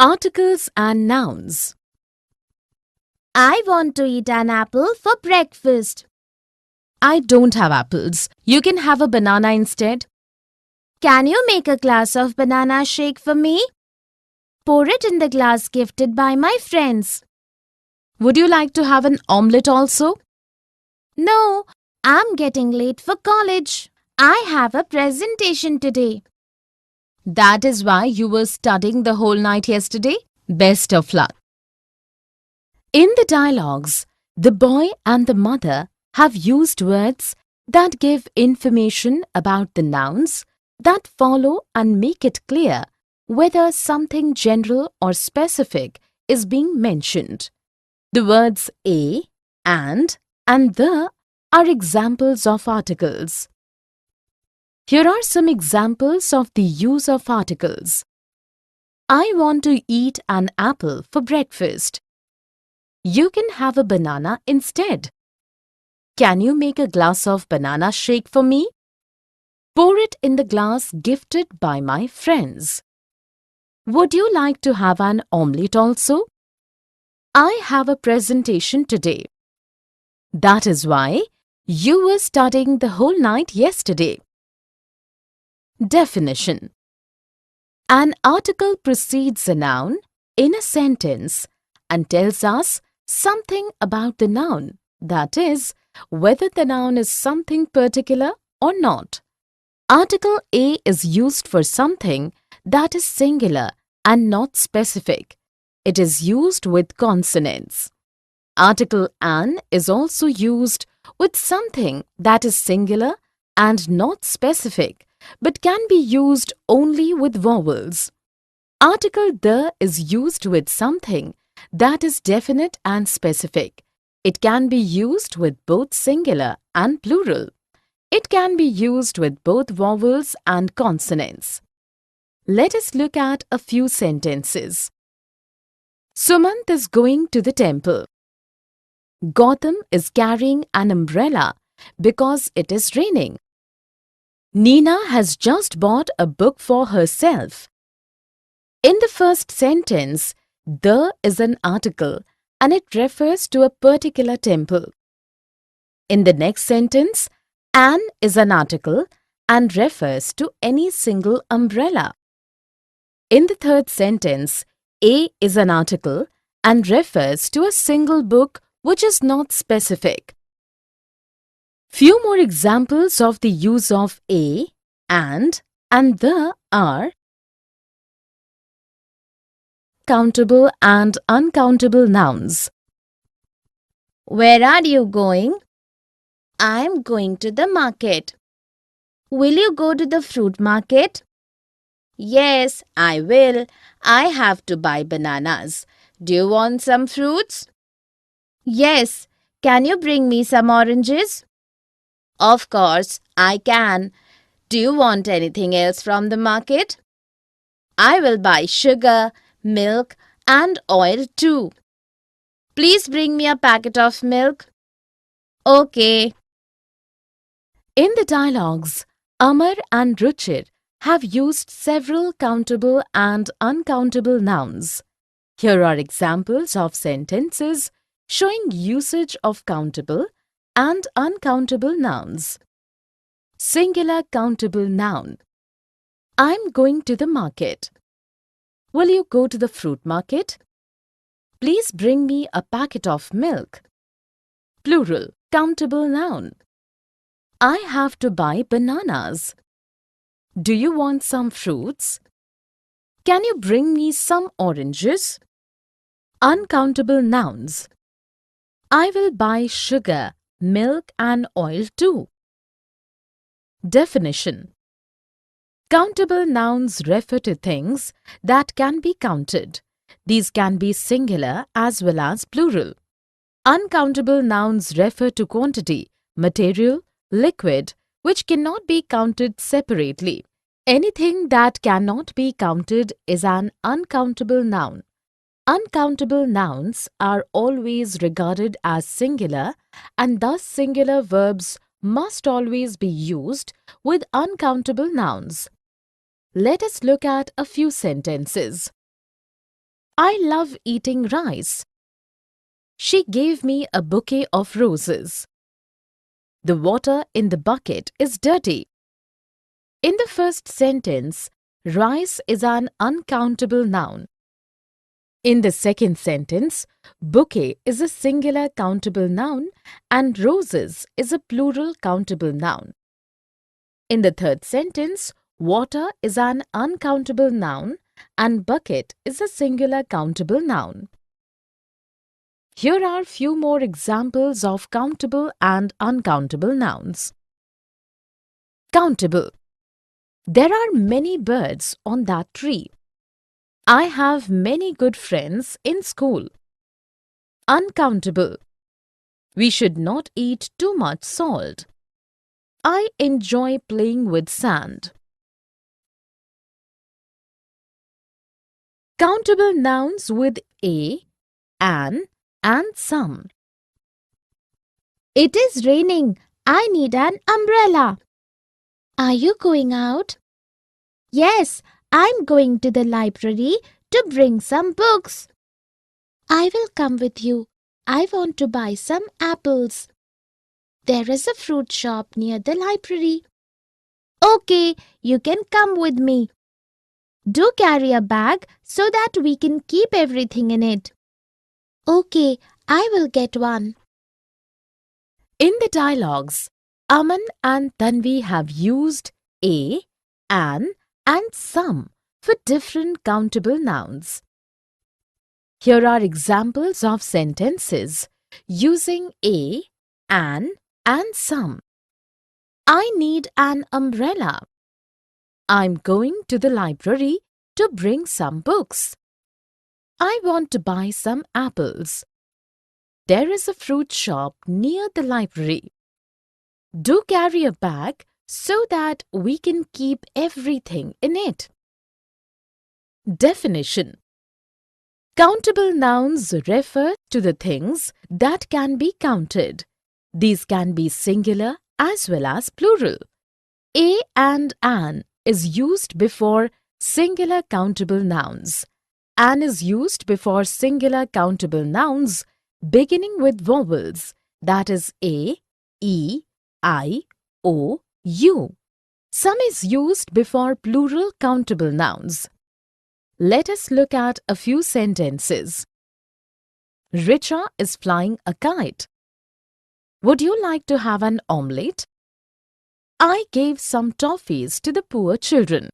Articles and nouns. I want to eat an apple for breakfast. I don't have apples. You can have a banana instead. Can you make a glass of banana shake for me? Pour it in the glass gifted by my friends. Would you like to have an omelette also? No, I'm getting late for college. I have a presentation today. That is why you were studying the whole night yesterday? Best of luck. In the dialogues, the boy and the mother have used words that give information about the nouns that follow and make it clear whether something general or specific is being mentioned. The words a, and the are examples of articles. Here are some examples of the use of articles. I want to eat an apple for breakfast. You can have a banana instead. Can you make a glass of banana shake for me? Pour it in the glass gifted by my friends. Would you like to have an omelette also? I have a presentation today. That is why you were studying the whole night yesterday. Definition. An article precedes a noun in a sentence and tells us something about the noun, that is, whether the noun is something particular or not. Article A is used for something that is singular and not specific. It is used with consonants. Article an is also used with something that is singular and not specific, but can be used only with vowels. Article the is used with something that is definite and specific. It can be used with both singular and plural. It can be used with both vowels and consonants. Let us look at a few sentences. Sumant is going to the temple. Gautam is carrying an umbrella because it is raining. Nina has just bought a book for herself. In the first sentence, the is an article and it refers to a particular temple. In the next sentence, an is an article and refers to any single umbrella. In the third sentence, a is an article and refers to a single book which is not specific. Few more examples of the use of a, and the are countable and uncountable nouns. Where are you going? I'm going to the market. Will you go to the fruit market? Yes, I will. I have to buy bananas. Do you want some fruits? Yes. Can you bring me some oranges? Of course, I can. Do you want anything else from the market? I will buy sugar, milk, and oil too. Please bring me a packet of milk. Okay. In the dialogues, Amar and Ruchir have used several countable and uncountable nouns. Here are examples of sentences showing usage of countable and uncountable nouns. Singular countable noun. I'm going to the market. Will you go to the fruit market? Please bring me a packet of milk. Plural countable noun. I have to buy bananas. Do you want some fruits? Can you bring me some oranges? Uncountable nouns. I will buy sugar, milk and oil too. Definition. Countable nouns refer to things that can be counted. These can be singular as well as plural. Uncountable nouns refer to quantity, material, liquid, which cannot be counted separately. Anything that cannot be counted is an uncountable noun. Uncountable nouns are always regarded as singular and thus singular verbs must always be used with uncountable nouns. Let us look at a few sentences. I love eating rice. She gave me a bouquet of roses. The water in the bucket is dirty. In the first sentence, rice is an uncountable noun. In the second sentence, bouquet is a singular countable noun and roses is a plural countable noun. In the third sentence, water is an uncountable noun and bucket is a singular countable noun. Here are few more examples of countable and uncountable nouns. Countable. There are many birds on that tree. I have many good friends in school. Uncountable. We should not eat too much salt. I enjoy playing with sand. Countable nouns with a, an, and some. It is raining. I need an umbrella. Are you going out? Yes, I'm going to the library to bring some books. I will come with you. I want to buy some apples. There is a fruit shop near the library. Okay, you can come with me. Do carry a bag so that we can keep everything in it. Okay, I will get one. In the dialogues, Aman and Tanvi have used a, an, and some for different countable nouns. Here are examples of sentences using a, an, and some. I need an umbrella. I'm going to the library to bring some books. I want to buy some apples. There is a fruit shop near the library. Do carry a bag so that we can keep everything in it. Definition. Countable nouns refer to the things that can be counted. These can be singular as well as plural. A and an is used before singular countable nouns. An is used before singular countable nouns beginning with vowels, that is a, e, I, o, u. Some is used before plural countable nouns. Let us look at a few sentences. Richa is flying a kite. Would you like to have an omelette? I gave some toffees to the poor children.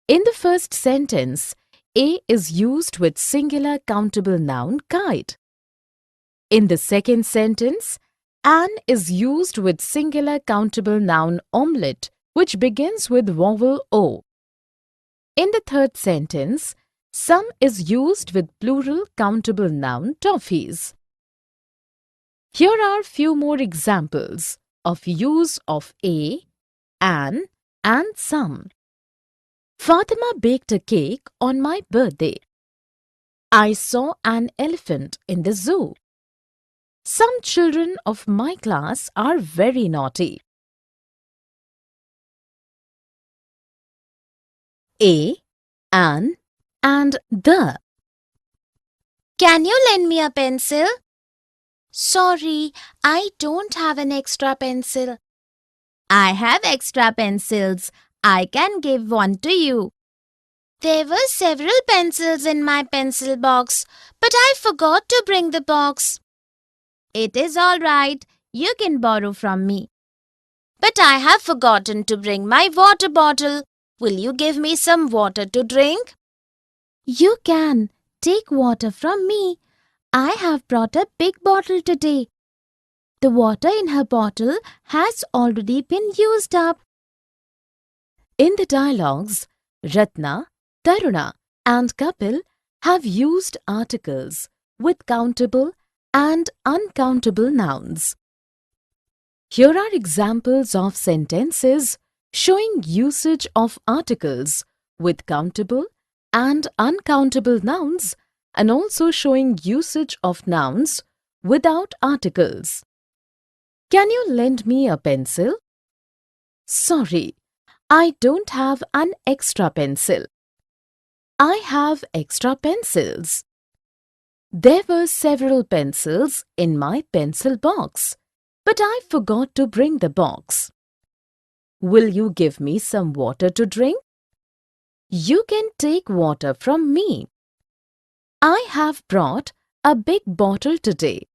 In the first sentence, a is used with singular countable noun kite. In the second sentence, an is used with singular countable noun omelette, which begins with vowel o. In the third sentence, some is used with plural countable noun toffees. Here are few more examples of use of a, an, and some. Fatima baked a cake on my birthday. I saw an elephant in the zoo. Some children of my class are very naughty. A, an, and the. Can you lend me a pencil? Sorry, I don't have an extra pencil. I have extra pencils. I can give one to you. There were several pencils in my pencil box, but I forgot to bring the box. It is all right. You can borrow from me. But I have forgotten to bring my water bottle. Will you give me some water to drink? You can. Take water from me. I have brought a big bottle today. The water in her bottle has already been used up. In the dialogues, Ratna, Taruna, and Kapil have used articles with countable and uncountable nouns. Here are examples of sentences showing usage of articles with countable and uncountable nouns and also showing usage of nouns without articles. Can you lend me a pencil? Sorry, I don't have an extra pencil. I have extra pencils. There were several pencils in my pencil box, but I forgot to bring the box. Will you give me some water to drink? You can take water from me. I have brought a big bottle today.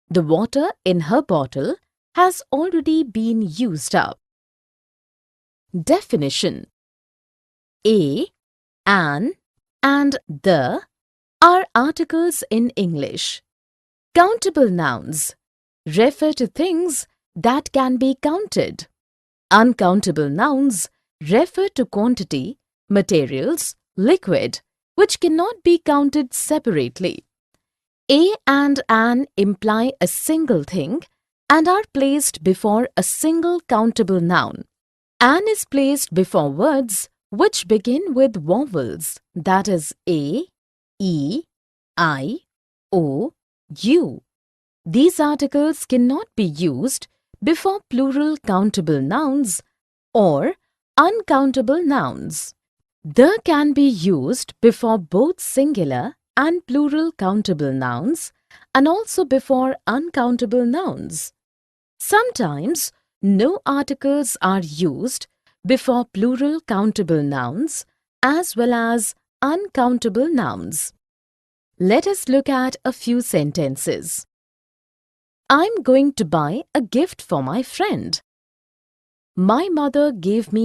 The water in her bottle has already been used up. Definition: A, an, and the are articles in English. Countable nouns refer to things that can be counted. Uncountable nouns refer to quantity, materials, liquid, which cannot be counted separately. A and an imply a single thing and are placed before a single countable noun. An is placed before words which begin with vowels, that is A, E, I, O, U. These articles cannot be used before plural countable nouns or uncountable nouns. The can be used before both singular and plural countable nouns and also before uncountable nouns. Sometimes no articles are used before plural countable nouns as well as uncountable nouns. Let us look at a few sentences. I'm going to buy a gift for my friend. My mother gave me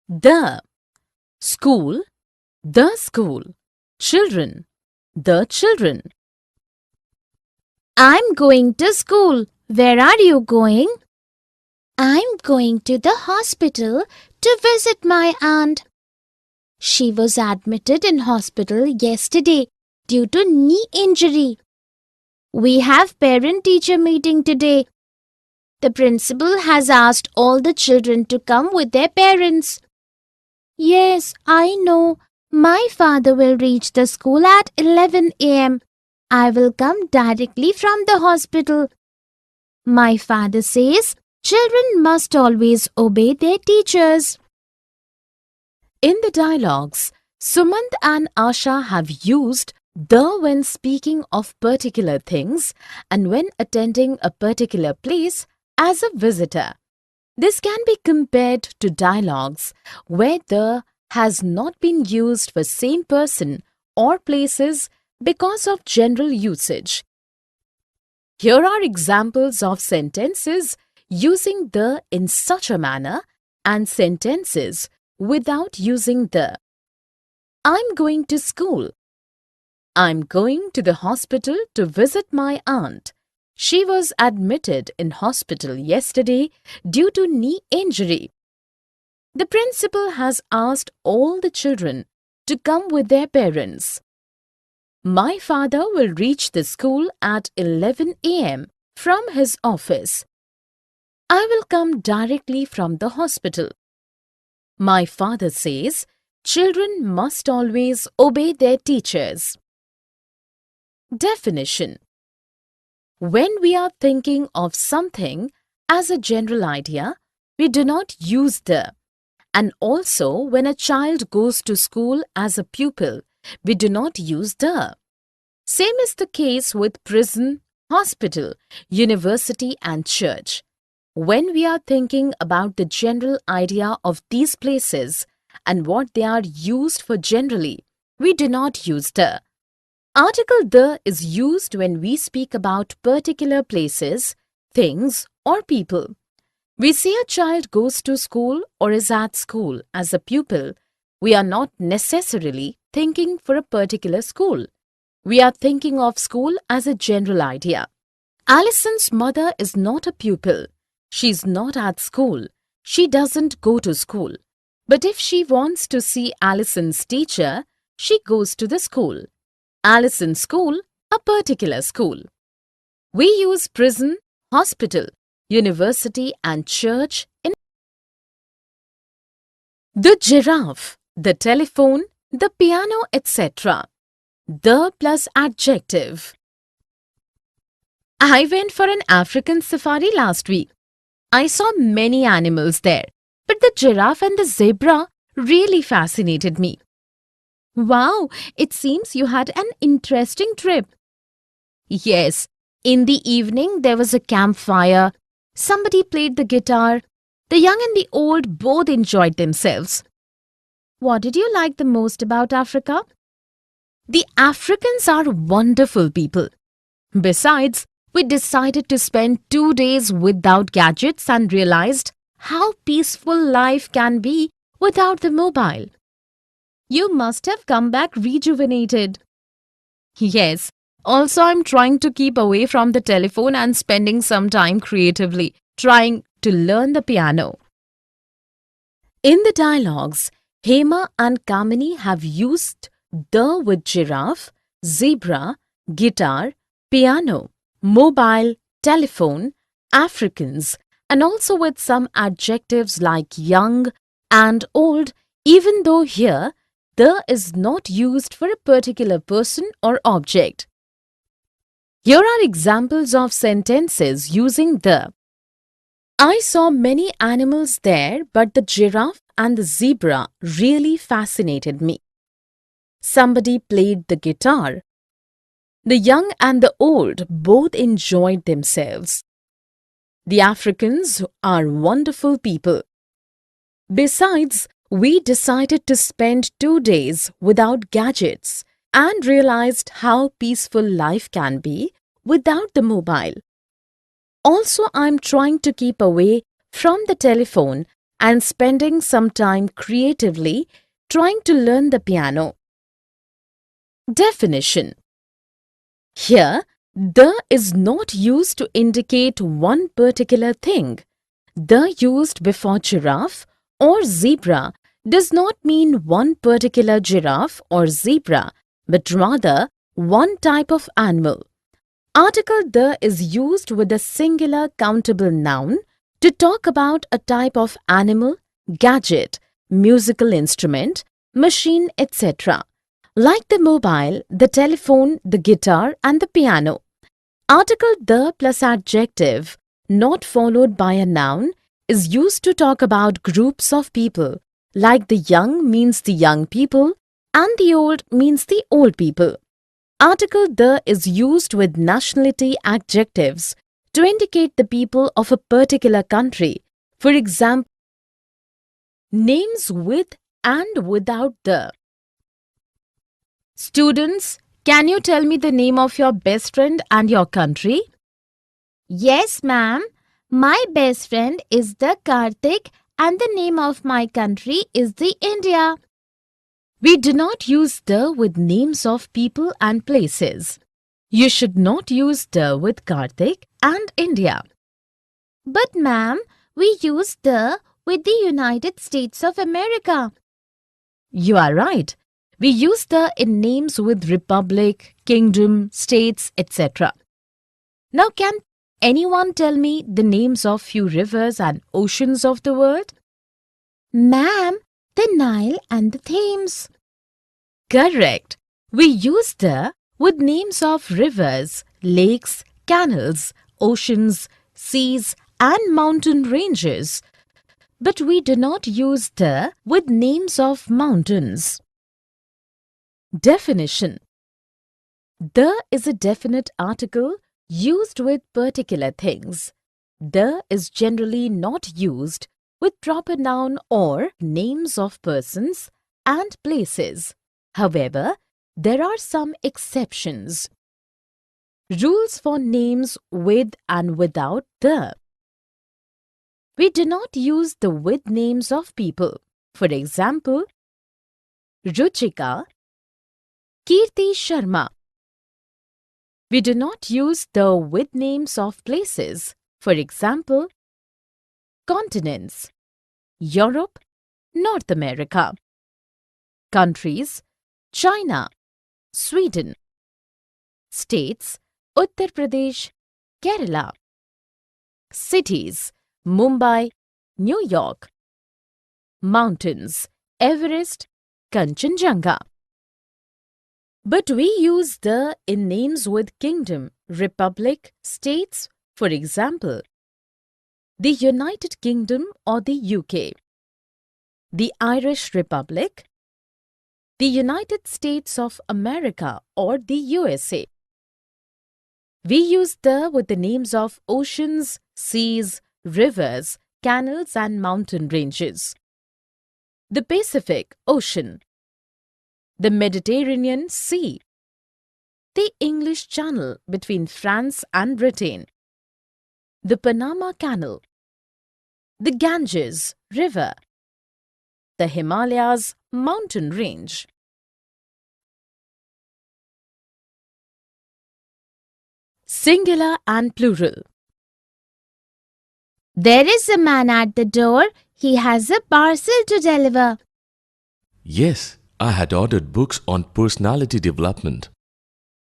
the school, the school, children, the children. I'm going to school. Where are you going? I'm going to the hospital to visit my aunt. She was admitted in hospital yesterday due to knee injury. We have parent-teacher meeting today. The principal has asked all the children to come with their parents. Yes, I know. My father will reach the school at 11 a.m. I will come directly from the hospital. My father says children must always obey their teachers. In the dialogues, Sumant and Asha have used the when speaking of particular things and when attending a particular place as a visitor. This can be compared to dialogues where the has not been used for same person or places because of general usage. Here are examples of sentences using the in such a manner and sentences without using the. I'm going to school. I'm going to the hospital to visit my aunt. She was admitted in hospital yesterday due to knee injury. The principal has asked all the children to come with their parents. My father will reach the school at 11 a.m. from his office. I will come directly from the hospital. My father says children must always obey their teachers. Definition: when we are thinking of something as a general idea, we do not use the. And also when a child goes to school as a pupil, we do not use the. Same is the case with prison, hospital, university and church. When we are thinking about the general idea of these places and what they are used for generally, we do not use the. Article the is used when we speak about particular places, things or people. We say a child goes to school or is at school as a pupil. We are not necessarily thinking for a particular school. We are thinking of school as a general idea. Alison's mother is not a pupil. She is not at school. She doesn't go to school. But if she wants to see Alison's teacher, she goes to the school. Alison's school, a particular school. We use prison, hospital, university and church in the giraffe, the telephone, the piano, etc. The plus adjective. I went for an African safari last week. I saw many animals there, but the giraffe and the zebra really fascinated me. Wow, it seems you had an interesting trip. Yes, in the evening there was a campfire. Somebody played the guitar. The young and the old both enjoyed themselves. What did you like the most about Africa? The Africans are wonderful people. Besides, we decided to spend 2 days without gadgets and realized how peaceful life can be without the mobile. You must have come back rejuvenated. Yes. Also, I'm trying to keep away from the telephone and spending some time creatively, trying to learn the piano. In the dialogues, Hema and Kamini have used the with giraffe, zebra, guitar, piano, mobile, telephone, Africans, and also with some adjectives like young and old, even though here the is not used for a particular person or object. Here are examples of sentences using the. I saw many animals there, but the giraffe and the zebra really fascinated me. Somebody played the guitar. The young and the old both enjoyed themselves. The Africans are wonderful people. Besides, we decided to spend 2 days without gadgets and realized how peaceful life can be without the mobile. Also, I'm trying to keep away from the telephone and spending some time creatively trying to learn the piano. Definition. Here, the is not used to indicate one particular thing. The used before giraffe or zebra does not mean one particular giraffe or zebra, but rather one type of animal. Article the is used with a singular countable noun to talk about a type of animal, gadget, musical instrument, machine, etc. Like the mobile, the telephone, the guitar and the piano. Article the plus adjective, not followed by a noun, is used to talk about groups of people, like the young means the young people and the old means the old people. Article the is used with nationality adjectives to indicate the people of a particular country. For example, names with and without the. Students, can you tell me the name of your best friend and your country? Yes, ma'am. My best friend is the Karthik and the name of my country is the India. We do not use the with names of people and places. You should not use the with Karthik and India. But ma'am, we use the with the United States of America. You are right. We use the in names with republic, kingdom, states, etc. Now can anyone tell me the names of few rivers and oceans of the world? Ma'am, the Nile and the Thames. Correct. We use the with names of rivers, lakes, canals, oceans, seas and mountain ranges. But we do not use the with names of mountains. Definition. The is a definite article used with particular things. The is generally not used with proper noun or names of persons and places. However, there are some exceptions. Rules for names with and without the. We do not use the with names of people. For example, Ruchika, Kirti Sharma. We do not use the with names of places. For example, continents, Europe, North America. Countries, China, Sweden. States, Uttar Pradesh, Kerala. Cities, Mumbai, New York. Mountains, Everest, Kanchenjunga. But we use the in names with kingdom, republic, states, for example, the United Kingdom or the UK. the Irish Republic, the United States of America or the USA. We use the with the names of oceans, seas, rivers, canals and mountain ranges. The Pacific Ocean, the Mediterranean Sea, the English Channel between France and Britain, the Panama Canal, the Ganges River, the Himalayas mountain range. Singular and plural. There is a man at the door. He has a parcel to deliver. Yes, I had ordered books on personality development.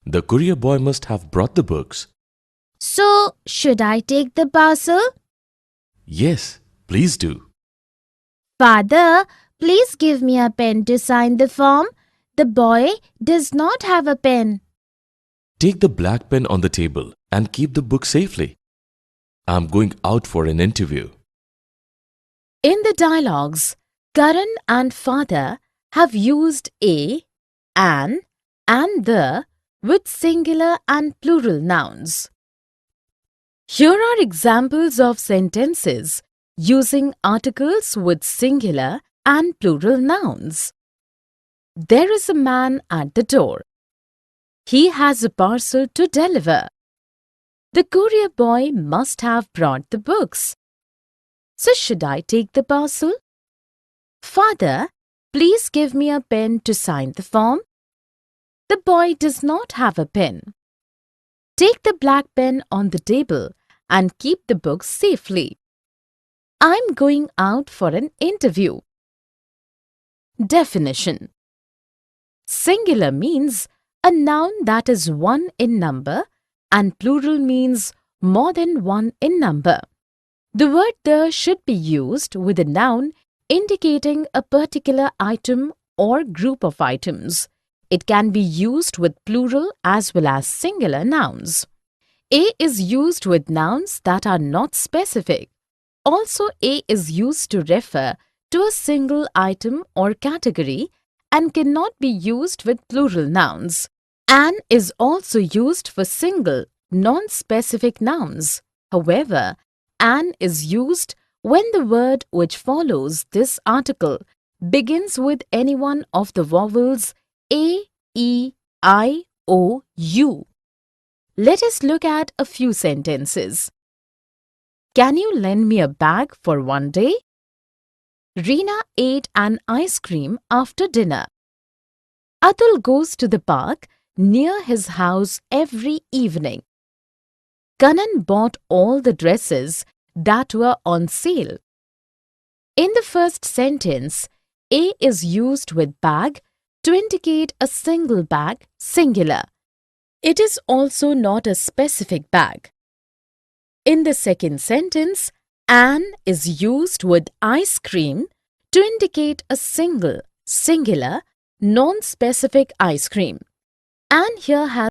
The courier boy must have brought the books. So, should I take the parcel? Yes, please do. Father, please give me a pen to sign the form. The boy does not have a pen. Take the black pen on the table and keep the book safely. I'm going out for an interview. In the dialogues, Karan and father have used a, an, and the with singular and plural nouns. Here are examples of sentences using articles with singular and plural nouns. There is a man at the door. He has a parcel to deliver. The courier boy must have brought the books. So should I take the parcel? Father, please give me a pen to sign the form. The boy does not have a pen. Take the black pen on the table and keep the books safely. I'm going out for an interview. Definition. Singular means a noun that is one in number and plural means more than one in number. The word the should be used with a noun indicating a particular item or group of items. It can be used with plural as well as singular nouns. A is used with nouns that are not specific. Also, a is used to refer to a single item or category and cannot be used with plural nouns. An is also used for single, non-specific nouns. However, an is used when the word which follows this article begins with any one of the vowels A, E, I, O, U. Let us look at a few sentences. Can you lend me a bag for one day? Reena ate an ice cream after dinner. Atul goes to the park near his house every evening. Kanan bought all the dresses that were on sale. In the first sentence, A is used with bag to indicate a single bag, singular. It is also not a specific bag. In the second sentence, an is used with ice cream to indicate a single, singular, non-specific ice cream. An here has